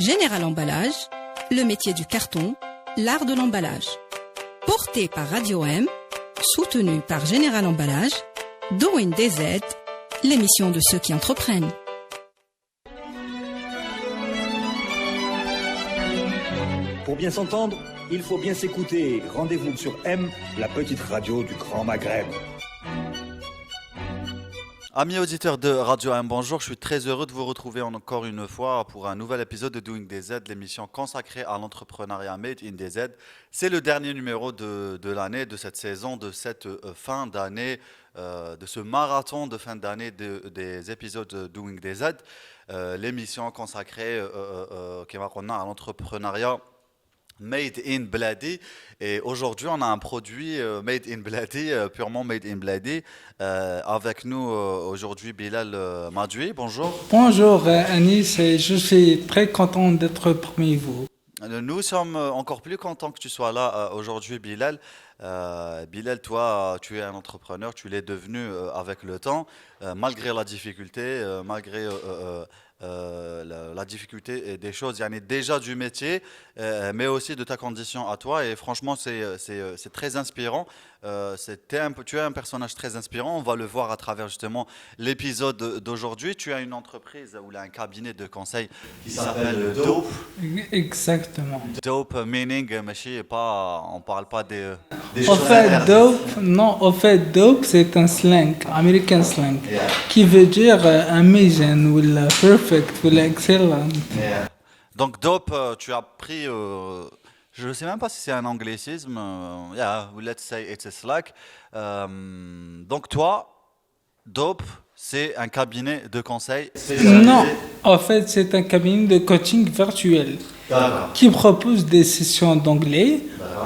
Général Emballage, le métier du carton, l'art de l'emballage. Porté par Radio M, soutenu par Général Emballage, Doing DZ, l'émission de ceux qui entreprennent. Pour bien s'entendre, il faut bien s'écouter. Rendez-vous sur M, la petite radio du Grand Maghreb. Amis auditeurs de Radio 1, bonjour, je suis très heureux de vous retrouver encore une fois pour un nouvel épisode de Doing DZ, l'émission consacrée à l'entrepreneuriat Made in DZ. C'est le dernier numéro de l'année, de cette saison, de cette fin d'année, de ce marathon de fin d'année des épisodes de Doing DZ, l'émission consacrée à l'entrepreneuriat Made in Bladi. Et aujourd'hui, on a un produit Made in Bladi, purement Made in Bladi. Avec nous aujourd'hui, Bilal Madoui. Bonjour. Bonjour Anis, je suis très content d'être parmi vous. Nous sommes encore plus contents que tu sois là aujourd'hui, Bilal. Bilal, toi, tu es un entrepreneur, tu l'es devenu avec le temps, malgré la difficulté, malgré la difficulté des choses, il y en a déjà du métier, mais aussi de ta condition à toi. Et franchement, c'est très inspirant. Tu es un personnage très inspirant. On va le voir à travers justement l'épisode d'aujourd'hui. Tu as une entreprise ou un cabinet de conseil qui s'appelle Dope. Exactement. Dope meaning, on parle pas des Au choses fait, interdites. dope, c'est un slang, American slang, qui veut dire amazing ou perfect ou excellent. Donc Dope, tu as pris, je ne sais même pas si c'est un anglicisme, let's say it's a slang. Donc toi, Dope, c'est un cabinet de conseil spécialisé. Non, en fait, c'est un cabinet de coaching virtuel qui propose des sessions d'anglais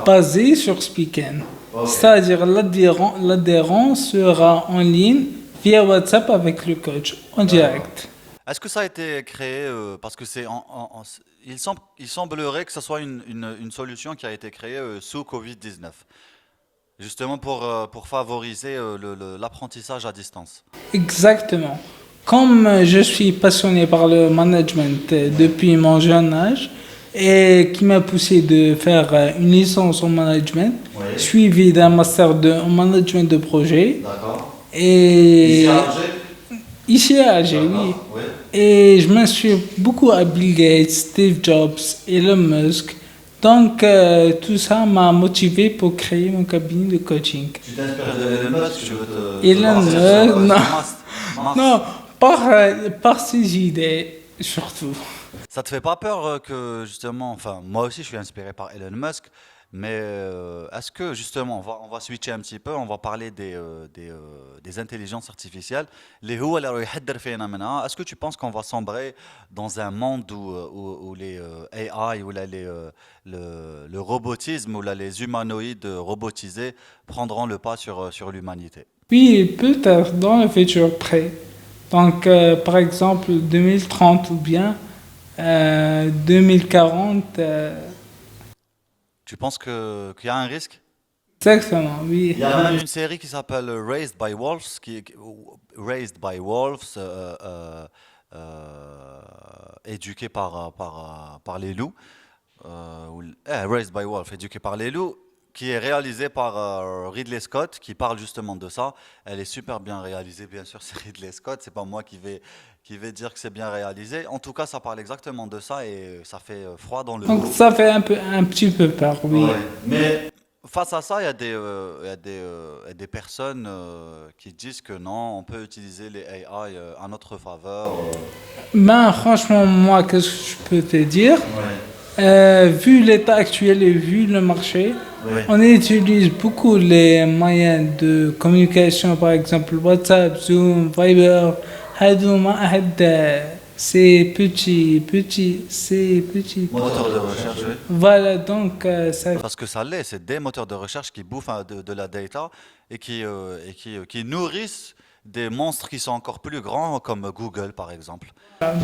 basées sur Speaking. Okay. C'est-à-dire l'adhérent sera en ligne via WhatsApp avec le coach en direct. Est-ce que ça a été créé parce que il semblerait que ce soit une solution qui a été créée sous Covid-19, justement pour favoriser l'apprentissage à distance. Exactement. Comme je suis passionné par le management depuis mon jeune âge et qui m'a poussé de faire une licence en management, suivie d'un master en management de projet. D'accord. Et ici à Alger, oui. Et je m'inspire beaucoup à Bill Gates, Steve Jobs, Elon Musk. Donc, tout ça m'a motivé pour créer mon cabinet de coaching. Tu t'inspires de Elon Musk? Elon Musk, non, par ses idées, surtout. Ça te fait pas peur que justement, moi aussi je suis inspiré par Elon Musk, mais est-ce que justement, on va switcher un petit peu, on va parler des intelligences artificielles. Est-ce que tu penses qu'on va sombrer dans un monde où les AI, où le robotisme, où les humanoïdes robotisés prendront le pas sur l'humanité? Oui, peut-être dans le futur près. Donc, par exemple, 2030 ou bien 2040. Tu penses qu'il y a un risque? Exactement, oui. Il y a même une série qui s'appelle Raised by Wolves, éduquée par les loups, Raised by Wolves, éduquée par les loups, qui est réalisée par Ridley Scott, qui parle justement de ça. Elle est super bien réalisée, bien sûr, c'est Ridley Scott, c'est pas moi qui vais dire que c'est bien réalisé. En tout cas, ça parle exactement de ça et ça fait froid dans le dos. Donc ça fait un petit peu peur, oui. Ouais. Mais face à ça, il y a des personnes qui disent que non, on peut utiliser les AI à notre faveur. Ben, franchement, moi, qu'est-ce que je peux te dire? Vu l'état actuel et vu le marché, on utilise beaucoup les moyens de communication, par exemple WhatsApp, Zoom, Viber. C'est petit. Moteurs de recherche, oui. Voilà, donc ça. Parce que ça l'est, c'est des moteurs de recherche qui bouffent de la data et qui nourrissent des monstres qui sont encore plus grands, comme Google par exemple.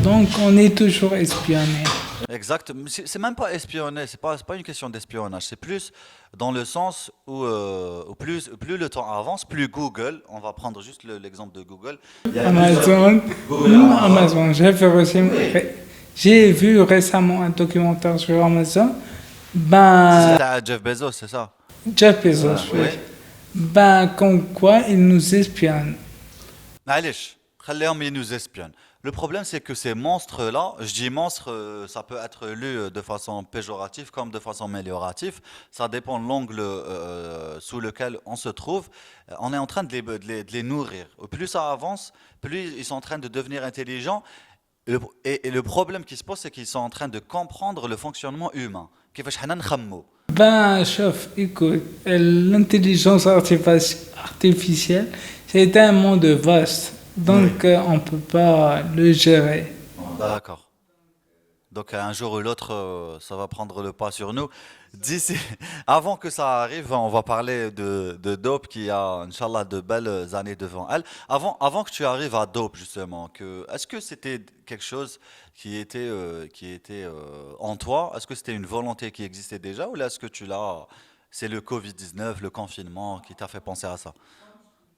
Donc on est toujours espionné. Exact. C'est même pas espionner, c'est pas une question d'espionnage, c'est plus dans le sens où plus le temps avance, plus Google, on va prendre juste l'exemple de Google. Amazon, j'ai fait aussi. J'ai vu récemment un documentaire sur Amazon. Ben, C'est Jeff Bezos, c'est ça? Jeff Bezos, oui. Ben, comme quoi il nous espionne. معليش خليهم ils nous espionnent. Le problème c'est que ces monstres-là, je dis monstres, ça peut être lu de façon péjorative comme de façon améliorative. Ça dépend de l'angle sous lequel on se trouve. On est en train de les nourrir. Plus ça avance, plus ils sont en train de devenir intelligents. Et le problème qui se pose, c'est qu'ils sont en train de comprendre le fonctionnement humain. كيفاش حنا نخمو. Ben, chef, écoute, l'intelligence artificielle, c'est un monde vaste. Donc, on ne peut pas le gérer. D'accord. Donc un jour ou l'autre, ça va prendre le pas sur nous. D'ici, avant que ça arrive, on va parler de Dope qui a, Inch'Allah, de belles années devant elle. Avant que tu arrives à Dope, justement, est-ce que c'était quelque chose qui était en toi? Est-ce que c'était une volonté qui existait déjà ou là, est-ce que c'est le Covid-19, le confinement qui t'a fait penser à ça?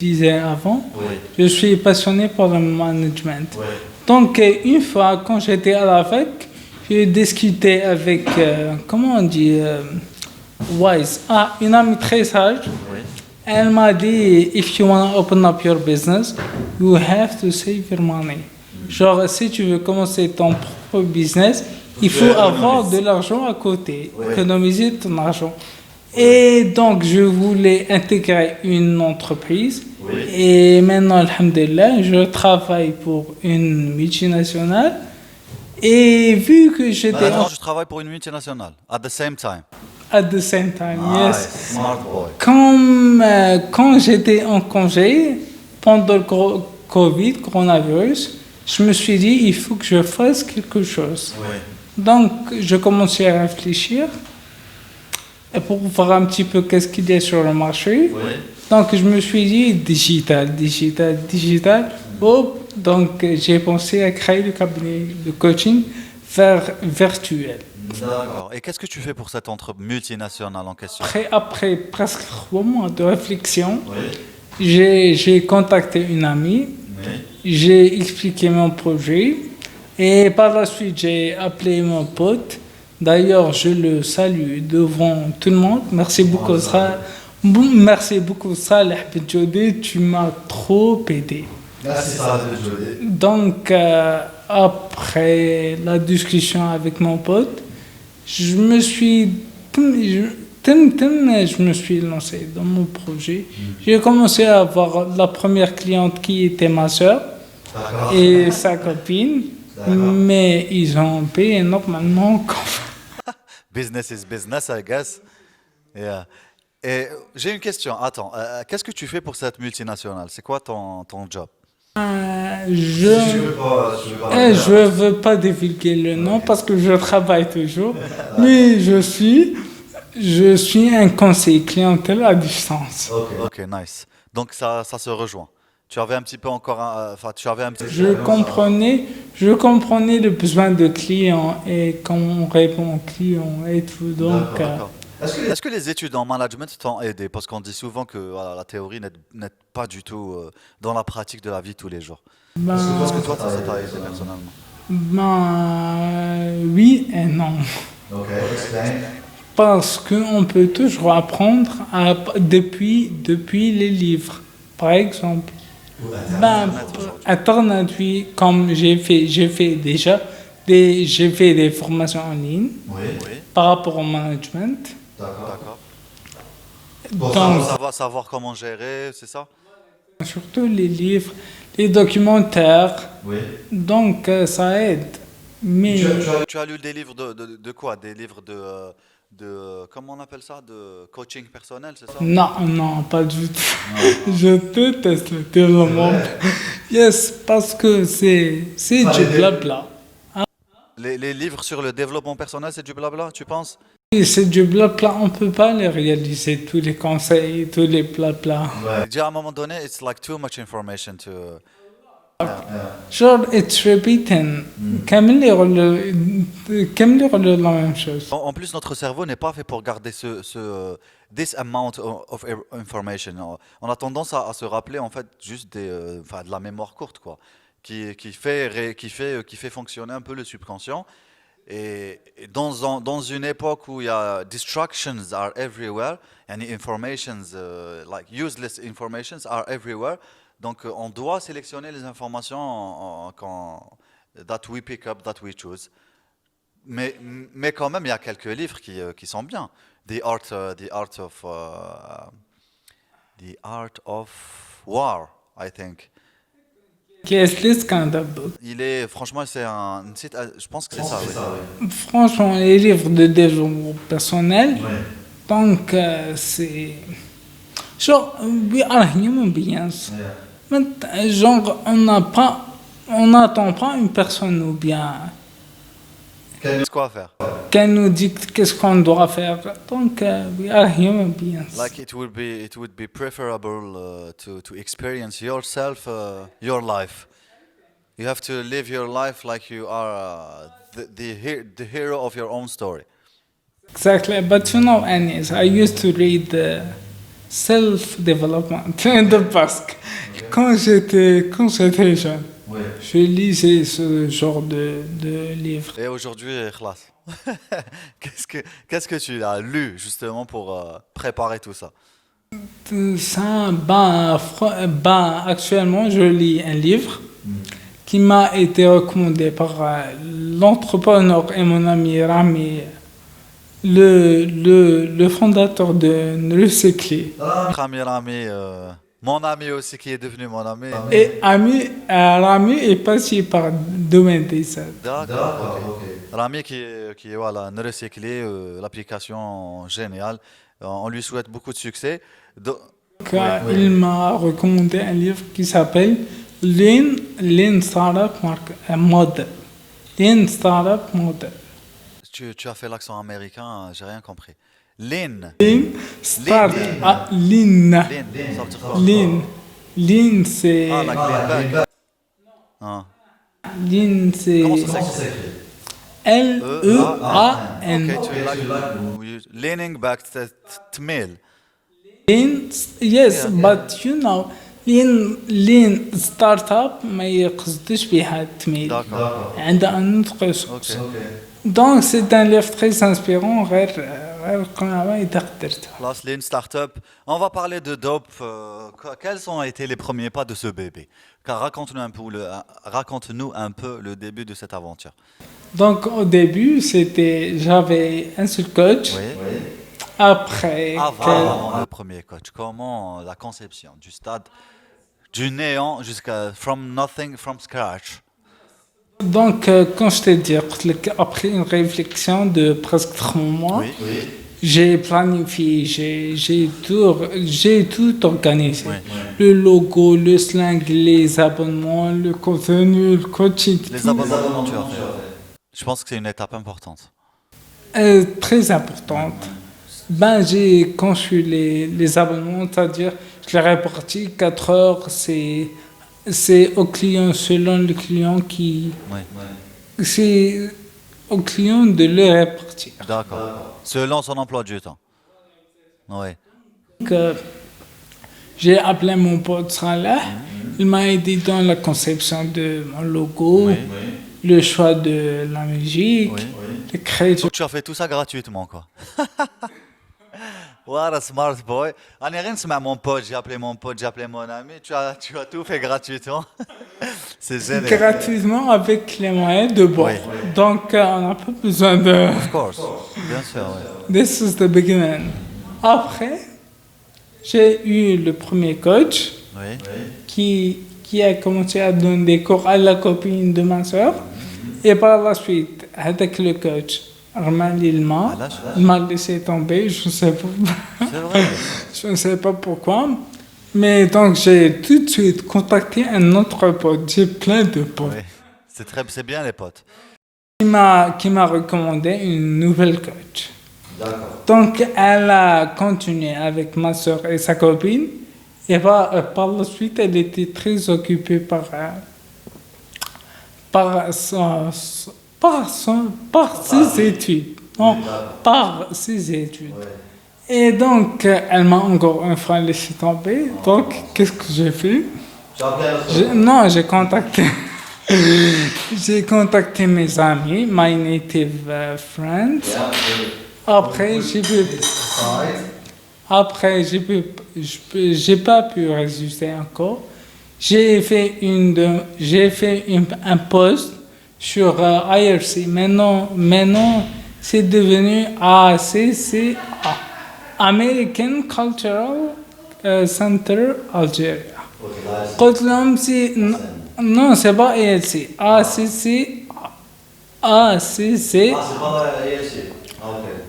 Disais avant, Oui. je suis passionné par le management. Oui. Donc, une fois, quand j'étais à la fac, j'ai discuté avec, comment on dit, Wise, une amie très sage. Oui. Elle m'a dit, if you want to open up your business, you have to save your money. Genre, si tu veux commencer ton propre business, il faut avoir de l'argent à côté, économiser ton argent. Et donc, je voulais intégrer une entreprise. Oui. Et maintenant, alhamdulillah, je travaille pour une multinationale. Et vu que j'étais Maintenant, je travaille pour une multinationale. At the same time. at the same time, yes. Smart boy. Quand j'étais en congé, pendant le coronavirus, je me suis dit, il faut que je fasse quelque chose. Oui. Donc, je commençais à réfléchir et pour voir un petit peu qu'est-ce qu'il y a sur le marché. Oui. Donc, je me suis dit, digital. Hop. Donc, j'ai pensé à créer le cabinet de coaching virtuel. D'accord. Et qu'est-ce que tu fais pour cette multinationale en question? Après presque 3 mois de réflexion, Oui. j'ai contacté une amie, Oui. j'ai expliqué mon projet et par la suite, j'ai appelé mon pote. D'ailleurs, je le salue devant tout le monde. Merci beaucoup, merci beaucoup, Saleh Benjoudi. Tu m'as trop aidé. Merci, Saleh Benjoudi. Donc, après la discussion avec mon pote, je me suis lancé dans mon projet. J'ai commencé à avoir la première cliente qui était ma soeur et sa copine, mais ils ont payé normalement. Business is business, I guess. Yeah. Et j'ai une question. Attends, qu'est-ce que tu fais pour cette multinationale? C'est quoi ton job? Je veux pas divulguer le nom parce que je travaille toujours, mais je suis un conseiller clientèle à distance. Ok, nice. Donc ça se rejoint. Tu avais un petit peu encore, tu avais un petit. Je comprenais le besoin de clients et comment on répond aux clients et tout. Donc, D'accord. Est-ce que les études en management t'ont aidé? Parce qu'on dit souvent que voilà, la théorie n'aide pas du tout dans la pratique de la vie tous les jours. Est-ce que toi, ça t'a aidé personnellement? Oui et non. Parce qu'on peut toujours apprendre depuis les livres. Par exemple, Internet, oui, comme j'ai fait des formations en ligne par rapport au management. D'accord. Donc, Savoir comment gérer, c'est ça? surtout les livres, les documentaires. Donc, ça aide. Mais Tu as lu des livres de quoi? Des livres de comment on appelle ça? De coaching personnel, c'est ça? non, pas du tout. Je déteste le développement. Yes, parce que c'est du blabla. Les livres sur le développement personnel, c'est du blabla, tu penses? Et c'est du blabla, on ne peut pas les réaliser, tous les conseils, tous les blabla. Déjà à un moment donné, it's like too much information to. Genre, it's repeating. كامل يقولوا la même chose. En plus, notre cerveau n'est pas fait pour garder this amount of information. On a tendance à se rappeler en fait juste de la mémoire courte, quoi. qui fait fonctionner un peu le subconscient. Et dans une époque où il y a distractions are everywhere, and informations, like useless informations are everywhere, donc on doit sélectionner les informations that we pick up, that we choose. Mais quand même, il y a quelques livres qui sont bien. The Art of War, I think. Yes, this kind of book. Franchement, c'est un site, je pense que c'est ça, oui. Franchement, les livres de développement personnel, donc c'est... Genre, we are human beings. Mais, genre, on n'attend pas une personne ou bien Qu'est-ce qu'on va faire? qu'elle nous dicte qu'est-ce qu'on doit faire. Donc, we are human beings. Like it would be preferable to experience yourself, your life. You have to live your life like you are the hero of your own story. Exactly, but you know, Anis, I used to read self-development in the past. Quand j'étais jeune, je lisais ce genre de livres. Et aujourd'hui, khlas. Qu'est-ce que tu as lu justement pour préparer tout ça? Ça, actuellement, je lis un livre qui m'a été recommandé par l'entrepreneur et mon ami Rami, le fondateur de Recycler. Rami, mon ami aussi qui est devenu mon ami. Et Rami est passé par Domaine des aides. D'accord, ok. Rami qui voilà, Recycler, l'application géniale. On lui souhaite beaucoup de succès. Il m'a recommandé un livre qui s'appelle Lean Startup Model. Lean Startup Model. Tu as fait l'accent américain, j'ai rien compris. Lean. Startup. Lean. Ça veut dire quoi? Lean, c'est. Ah, like lean back. Ah. Lean, c'est. Comment ça s'écrit? L-E-A-N. Okay, leaning back تميل. Lean, yes, but you know, lean startup ما يقصدش بها التميل. عندها un autre sens. Donc c'est un livre très inspirant. غير قناعة إذا قدرتها. Lean Startup. On va parler de Dope. Quels ont été les premiers pas de ce bébé? Car raconte-nous un peu le début de cette aventure. Donc au début, j'avais un seul coach. Oui. Après, avant le premier coach, comment la conception du stade du néant jusqu'à from nothing, from scratch? Donc, quand je t'ai dit, après une réflexion de presque 3 mois, j'ai planifié, j'ai tout organisé. Le logo, le slang, les abonnements, le contenu, le coaching. Les abonnements, tu as fait. Je pense que c'est une étape importante. Très importante. J'ai conçu les abonnements, c'est-à-dire je les répartis 4 heures, c'est au client, selon le client qui... C'est au client de le répartir. D'accord. Selon son emploi du temps. Oui. Donc, j'ai appelé mon pote Salah, il m'a aidé dans la conception de mon logo, le choix de la musique, le crédit. Donc tu as fait tout ça gratuitement, quoi. What a smart boy. Mon pote, j'ai appelé mon pote, j'ai appelé mon ami. Tu as tout fait gratuitement. C'est génial. Gratuitement avec les moyens de bord. Donc on n'a pas besoin de... Of course. Bien sûr, oui. This is the beginning. Après, j'ai eu le premier coach qui a commencé à donner des cours à la copine de ma soeur. Et par la suite, avec le coach, il m'a laissé tomber, je ne sais pas. C'est vrai. Je ne sais pas pourquoi. Mais donc, j'ai tout de suite contacté un autre pote. J'ai plein de potes. Oui. C'est bien les potes. Qui m'a recommandé une nouvelle coach. D'accord. Donc, elle a continué avec ma soeur et sa copine. Et par la suite, elle était très occupée par ses études. Non, par ses études. Et donc, elle m'a encore une fois laissé tomber. Donc, qu'est-ce que j'ai fait? J'ai contacté. J'ai contacté mes amis, my native friends. Après, j'ai pas pu résister encore. J'ai fait un post sur IRC. Maintenant, c'est devenu ACCA, American Cultural Center Algeria. قلت لهم non, c'est pas ALC, ACC.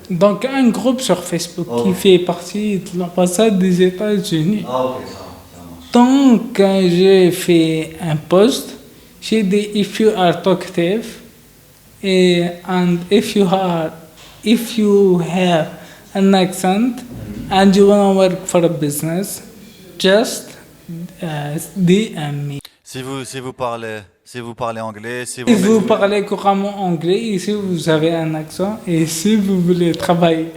Donc un groupe sur Facebook qui fait partie de l'ambassade des États-Unis. Donc j'ai fait un post, j'ai dit if you are talkative and if you have an accent and you wanna work for a business, just DM me. Si vous parlez anglais, si vous parlez couramment anglais et si vous avez un accent et si vous voulez travailler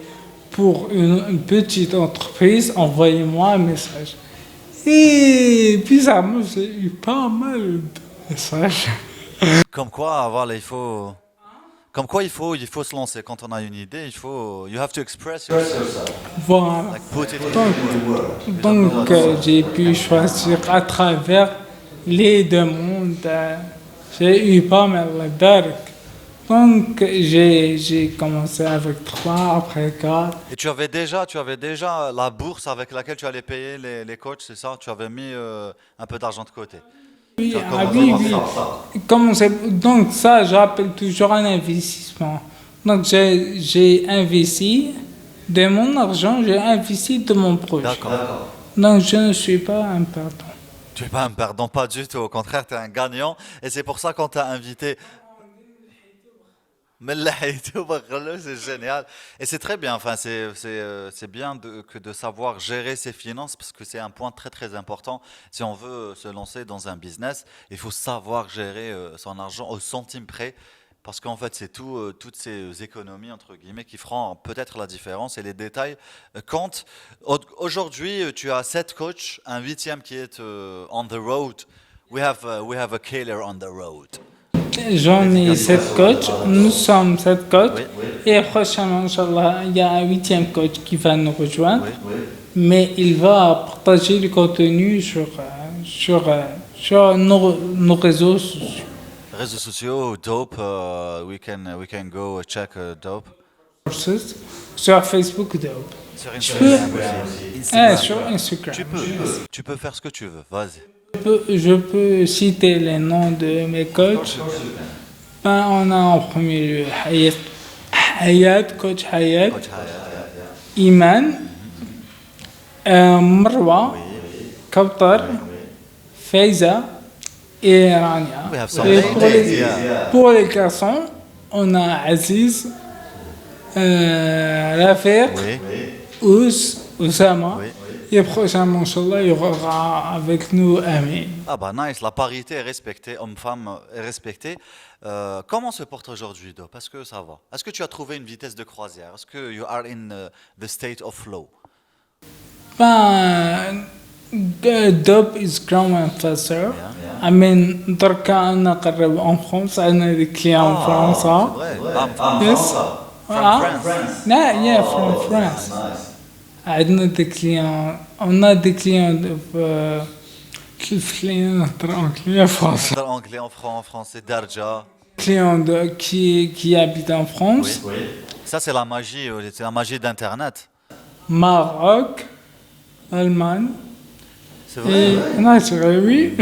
pour une petite entreprise, envoyez-moi un message. Et bizarrement, j'ai eu pas mal de messages. Comme quoi, voilà, il faut se lancer. Quand on a une idée, you have to express yourself. Voilà. Like put it Donc j'ai pu choisir à travers les demandes. J'ai eu pas mal d'arcs. Donc j'ai commencé avec 3, après 4. Et tu avais déjà la bourse avec laquelle tu allais payer les coachs, c'est ça? Tu avais mis un peu d'argent de côté. Oui, oui. Donc ça, j'appelle toujours un investissement. Donc j'ai investi de mon argent, j'ai investi de mon projet. D'accord. Donc je ne suis pas un perdant. Tu n'es pas un perdant, pas du tout. Au contraire, tu es un gagnant. Et c'est pour ça qu'on t'a invité. Mais là, c'est génial. Et c'est très bien. Enfin, c'est bien de savoir gérer ses finances parce que c'est un point très très important. Si on veut se lancer dans un business, il faut savoir gérer son argent au centime près. Parce qu'en fait, c'est toutes ces économies, entre guillemets, qui feront peut-être la différence et les détails comptent. Aujourd'hui, tu as 7 coachs, un 8e qui est on the road. We have a killer on the road. J'en ai 7 coachs, nous sommes 7 coachs, et prochainement, Inch'Allah, il y a un 8e coach qui va nous rejoindre, mais il va partager du contenu sur nos réseaux sociaux. Réseaux sociaux, Dope, we can go check Dope. Sur Facebook, Dope. Sur Instagram. Sur Instagram. Tu peux faire ce que tu veux, vas-y. Je peux citer les noms de mes coachs. On a en premier lieu coach Hayat, Iman, Marwa, Kautar, Faiza et Rania. Pour les garçons, on a Aziz, Rafiq, Oussama. Et prochainement, Inch'Allah, il y aura avec nous Amin. Ah bah nice, la parité est respectée, homme-femme est respectée. Comment se porte aujourd'hui Dope? Est-ce que ça va? Est-ce que tu as trouvé une vitesse de croisière? Est-ce que you are in the state of flow? Dope is growing faster. I mean, دركا أنا قرب en France, أنا des clients en France. C'est vrai. Yes. From France. Yeah, from France. عندنا des clients, on a des clients كيف نهضر anglais français. Anglais en français, Darja. Clients qui habitent en France. Oui. Ça c'est la magie d'internet. Maroc, Allemagne. C'est vrai. Non, c'est vrai, oui.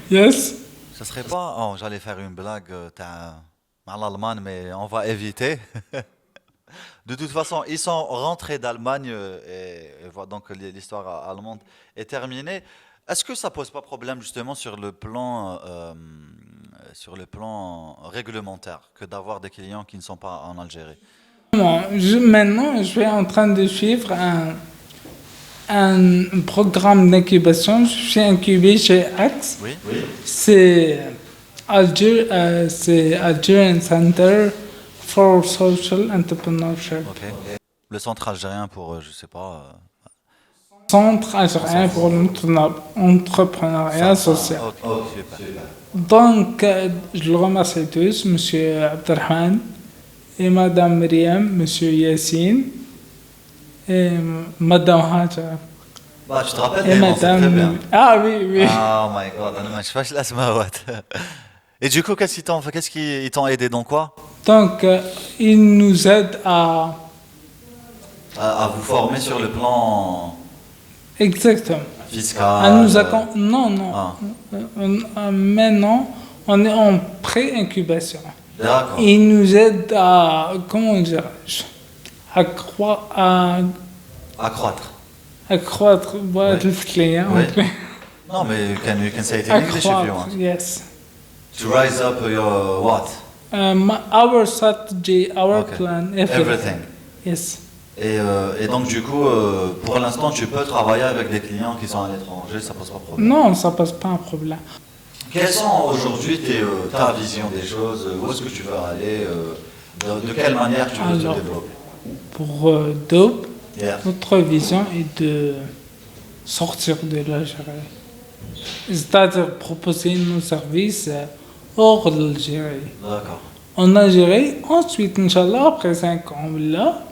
Yes. Ça serait pas. Oh, j'allais faire une blague à l'Allemagne, mais on va éviter. De toute façon, ils sont rentrés d'Allemagne et voilà, donc l'histoire allemande est terminée. Est-ce que ça pose pas problème justement sur le plan réglementaire que d'avoir des clients qui ne sont pas en Algérie? Maintenant, je suis en train de suivre un programme d'incubation. Je suis incubé chez Axe. Oui. C'est Algerian Center for Social Entrepreneurship. Ok. Le centre algérien pour, je sais pas. Centre algérien pour l'entrepreneuriat social. Super. Donc, je le remercie tous, M. Abdelrahman et Mme Myriam, M. Yassine et Mme Hajar. Bah, tu te rappelles Et les noms, c'est très bien. Madame... Ah oui. Oh my god, أنا ما نشوفش الأسماوات. Et du coup, qu'est-ce qu'ils t'ont aidé dans quoi? Donc, il nous aide à... À vous former sur le plan Exactement. fiscal. À nous Non. Ah. Maintenant, on est en pré-incubation. D'accord. Il nous aide à... Comment dirais-je? Accroître. Accroître. Voilà Ouais. le clé, hein, Ouais. en fait. Non, mais you can say it in English if you Accroître, want. yes. To rise up your what? Our strategy, our Okay. plan, Everything. Yes. Et donc du coup, pour l'instant, tu peux travailler avec des clients qui sont à l'étranger, ça pose pas de problème. Non, ça passe pas un problème. Quelles sont aujourd'hui ta vision des choses? Où est-ce que tu veux aller? De quelle manière tu veux te Alors, développer? Pour Dope, Yeah. notre vision est de sortir de l'Algérie. C'est-à-dire proposer nos services hors de l'Algérie. D'accord. En Algérie, ensuite, Inch'Allah, après 5 ans, là,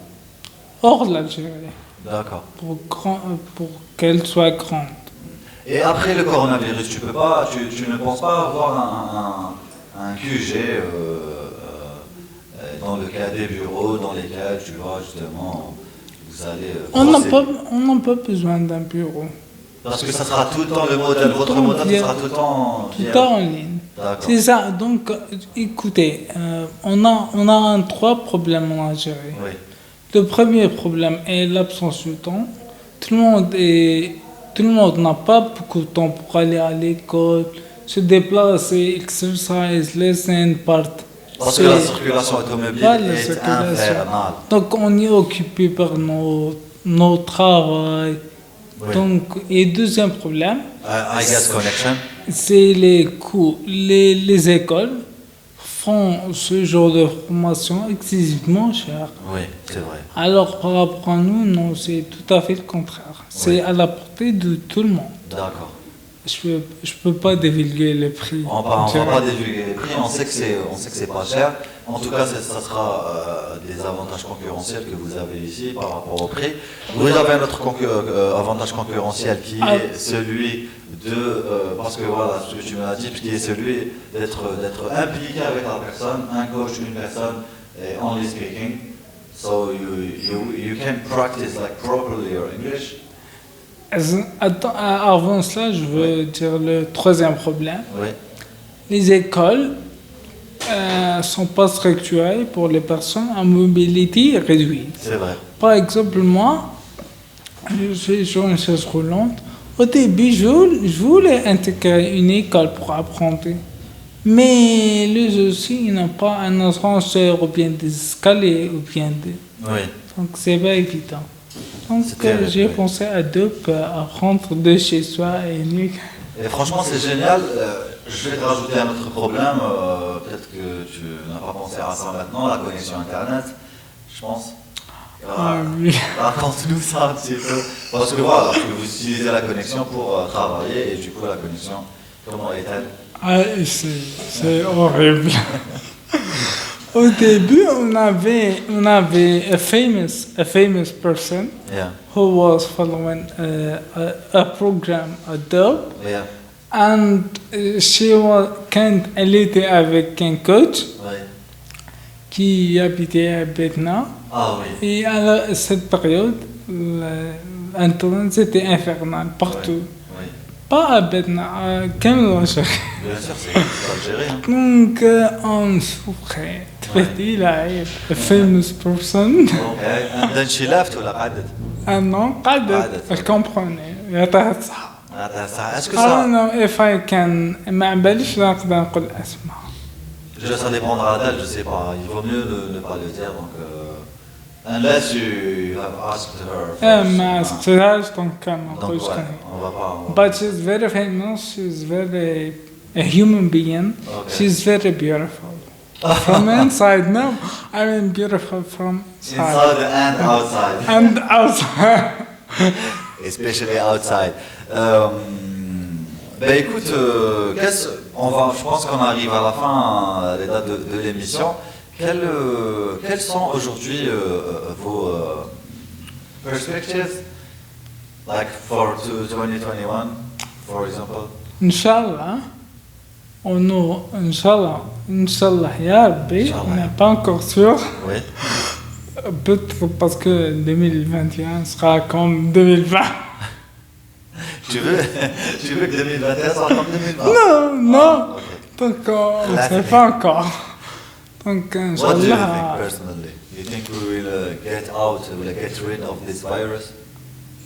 hors de l'Algérie, D'accord. pour qu'elle soit grande. Et après le coronavirus, tu ne penses pas avoir un QG dans le cas des bureaux dans lesquels tu vois justement vous allez On n'a pas besoin d'un bureau. parce que ça sera tout le temps le modèle, votre modèle ça sera tout le temps Tout le temps en ligne. D'accord. C'est ça. Donc, écoutez, on a trois problèmes en Algérie. Oui. Le premier problème est l'absence de temps. Tout le monde n'a pas beaucoup de temps pour aller à l'école, se déplacer, exercise, lesson, part. Parce que la circulation automobile est infernale. Donc, on est occupé par nos travail. Oui. Donc, et deuxième problème, I guess connection. c'est les coûts. Les écoles font ce genre de formation excessivement cher. Oui, c'est vrai. Alors, par rapport à nous, non, c'est tout à fait le contraire. C'est à la portée de tout le monde. D'accord. Je peux pas divulguer les prix. On va pas divulguer les prix, on sait que c'est pas cher. En tout cas, ça sera des avantages concurrentiels que vous avez ici par rapport au prix. Vous avez un autre avantage concurrentiel qui est celui parce que voilà, ce que tu m'as dit, qui est celui d'être impliqué avec la personne, un coach, une personne, et only speaking. So you can practice like properly your English. Attends, avant cela, je veux dire le troisième problème. Oui. Les écoles sont pas structurées pour les personnes à mobilité réduite. C'est vrai. Par exemple, moi, je suis sur une chaise roulante. Au début, je voulais intégrer une école pour apprendre. Mais le souci, ils n'ont pas un ascenseur ou bien des escaliers ou bien des... Oui. Donc, c'est pas évident. Donc, j'ai pensé à apprendre de chez soi et mieux. Et franchement, c'est génial. Je vais te rajouter un autre problème. Peut-être que tu n'as pas pensé à ça maintenant, la connexion Internet, je pense. Oui. Raconte-nous ça un petit peu. Parce que voilà, que vous utilisez la connexion pour travailler et du coup, la connexion, comment est-elle? C'est horrible. Au début, on avait a famous person who was following a program, a dope, and elle était avec un coach qui habitait à Betna. Ah oui. Et à cette période, l'Internet c'était infernal partout. Oui. Pas à Betna, à Kamel. Bien sûr, c'est Algérie. Hein. Donc, on souffrait. تبهدي لعيب. A famous person. Okay. And then she left ولا قعدت؟ Non, قعدت. Elle comprenait. يعطيها الصحة. Est-ce que I ça... don't know if I can... ما عباليش نقدر نقول الأسماء. Ça dépendra d'elle, je sais pas. Il vaut mieux ne pas le dire. Donc, unless you have asked her. ما سقتهاش donc ما نقولش Donc, كان. on va pas. But she's very famous. She's very a human being. Okay. She's very beautiful. From inside, no. I mean beautiful from inside. Inside and outside. And outside. especially outside. Ben écoute, je pense qu'on arrive à la fin des dates de l'émission. Quelles sont aujourd'hui vos perspectives, like for 2021, for example? Inch'Allah, Inch'Allah, ya Rabbi, on n'est pas encore sûr. Oui. Peut-être parce que 2021 sera comme 2020. Tu veux que 2021 soit comme 2020? Non. Ah, okay. Donc on ne sait pas encore. Donc What do you think Inch'Allah, personally? You think we will get rid of this virus?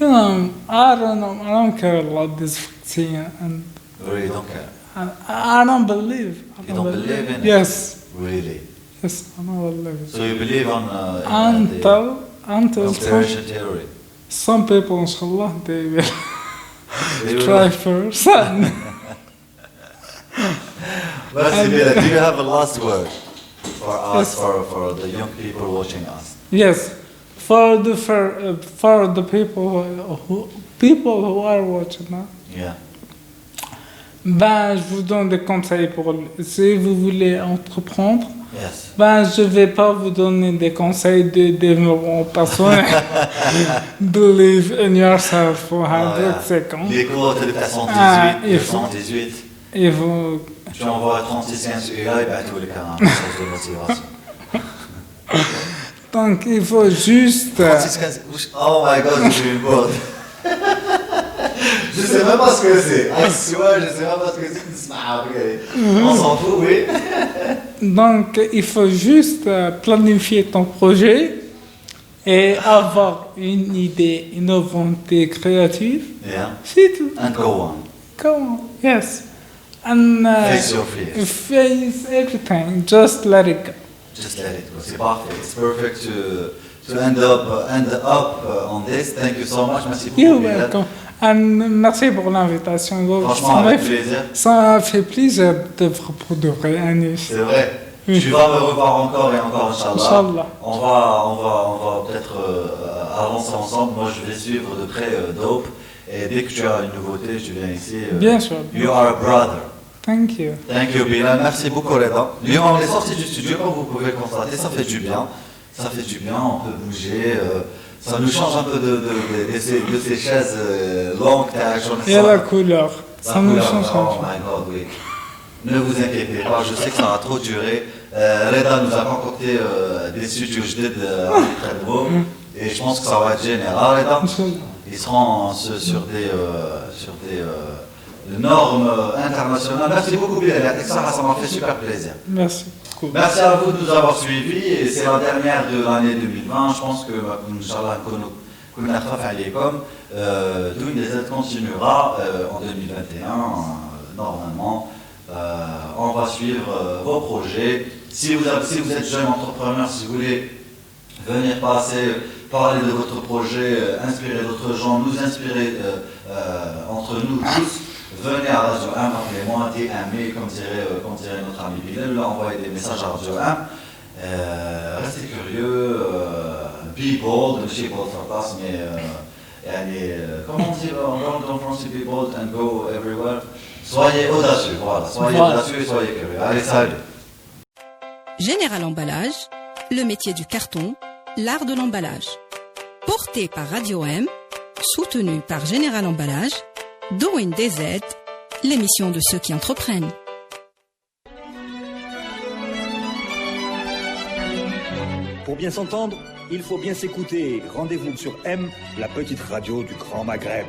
I don't care about this vaccine, and Really don't care. I don't believe. You don't believe in it? Yes, Really? yes, I don't believe it. So you believe on Until conspiracy theory? some people, inshallah, they will They will- try first. Merci, Bilal. Do you have a last word for us, Yes. for the young people watching us? Yes, for the people who are watching now. Yeah. Ben, je vous donne des conseils pour si vous voulez entreprendre. Yes. Ben, je vais pas vous donner des conseils de développement personnel. Believe in yourself pour 100 secondes. Les quotes de façon 18, Ah, il faut. 218. Et vous, Tu envoies 36 et là, il va tous les cas un message de motivation. donc il faut juste. 36, oh my god, j'ai une quote. Je sais même pas ce que c'est. Ah, je sais même pas ce que c'est. On s'en fout, oui. Donc il faut juste planifier ton projet et avoir une idée innovante et créative. Yeah. C'est tout. And go on. Come on, yes. And Face your fears. face everything. Just let it go. Just let it go. C'est parfait. It's perfect to end up on this. Thank you so much. Merci beaucoup. You're Bilal. welcome. And merci pour l'invitation. Franchement, avec plaisir. Ça m'a fait plaisir de vous retrouver, Anis. C'est vrai. Oui. Tu vas me revoir encore et encore, Inch'Allah. Inch'Allah. On va peut-être avancer ensemble. Moi, je vais suivre de près Dope. Et dès que tu as une nouveauté, je viens ici. Bien sûr. You are a brother. Thank you. Thank you, Bilal. Merci beaucoup, Reda. Lyon, on est sorti du studio, comme vous pouvez le constater. Ça fait du bien. Ça fait du bien. On peut bouger. Ça nous change un peu de ces chaises longues. Et la couleur. La Ça nous couleur, change un oh my god, oui. Ne vous inquiétez pas, je sais que ça va trop durer. Reda nous a concocté des studios jadid très beaux et je pense que ça va être génial. Ah, Reda, peu. ils seront sur des normes internationales. Merci beaucoup, Bilal. Ça m'a fait super plaisir. Merci beaucoup. Merci à vous de nous avoir suivis et c'est la dernière de l'année 2020. Je pense que, Inch'Allah, Doing des aides continuera en 2021, normalement. On va suivre vos projets. Si vous êtes jeune entrepreneur, si vous voulez venir parler de votre projet, inspirer d'autres gens, nous inspirer entre nous tous, venez à Radio 1, appelez-moi, DM, comme dirait notre ami Bilal, là, envoyez des messages à Radio 1. Restez curieux, be bold, ماشي bold for us, mais comment on dit en français, be bold and go everywhere. Soyez audacieux, voilà, soyez audacieux et soyez curieux. Allez, salut. Général Emballage, le métier du carton, l'art de l'emballage. Porté par Radio M, soutenu par Général Emballage, Doing des aides, l'émission de ceux qui entreprennent. Pour bien s'entendre, il faut bien s'écouter. Rendez-vous sur M, la petite radio du Grand Maghreb.